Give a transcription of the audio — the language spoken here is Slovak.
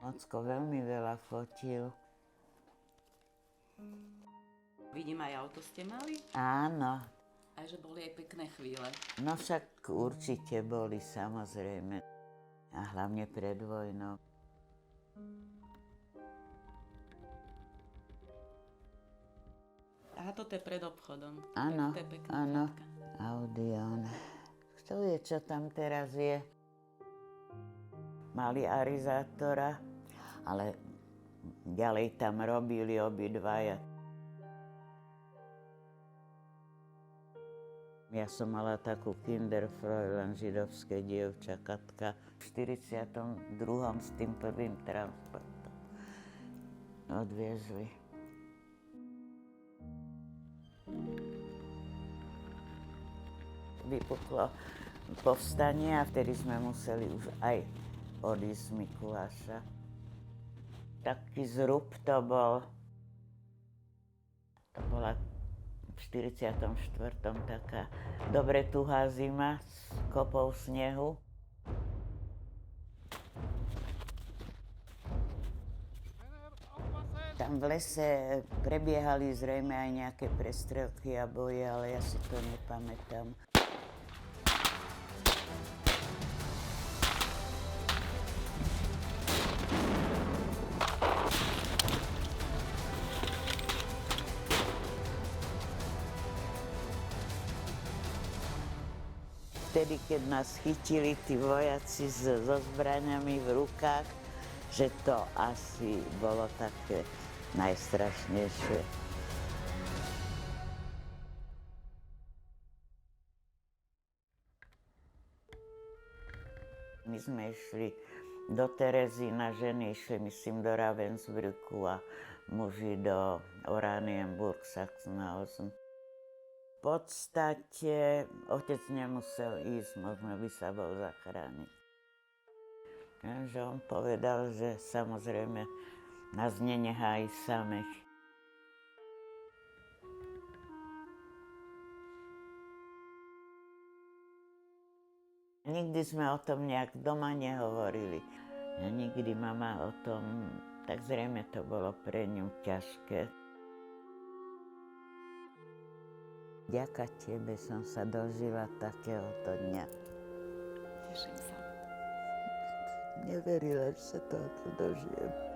Ocko veľmi veľa fotil. Vidím, aj auto ste mali? Áno. Aj že boli aj pekné chvíle. No však určite boli, samozrejme. A hlavne pred vojnou. Aha, toto je pred obchodom. Áno, To je pekná áno. fotka. Audion. Kto vie, čo tam teraz je? Mali arizátora, ale ďalej tam robili obidvaja. Ja som mala takú Kinderfräulein, židovské dievča, Katka, v 42. s tým prvým transportom odviezli. Vypuklo povstanie a vtedy sme museli už aj odísť z Mikuláša. Taký zrub to bol. To bola v 44. taká dobre tuhá zima s kopou snehu. Tam v lese prebiehali zrejme aj nejaké prestrelky a boje, ale ja si to nepamätám. Vtedy, keď nás chytili tí vojaci so zbraňami v rukách, že to asi bolo také najstrašnejšie. My sme išli do Terezína, ženy išli, myslím, do Ravensbrücku a muži do Oranienburg, Sachsenhausen. V podstate otec nemusel ísť, možno by sa bol zachrániť. Že on povedal, že samozrejme nás nenechá ísť samých. Nikdy sme o tom nejak doma nehovorili. A nikdy mama o tom, tak zrejme to bolo pre ňu ťažké. Vďaka tebe som sa dožila takéhoto dňa. Teším sa. Neverila, že sa tohoto dožijem.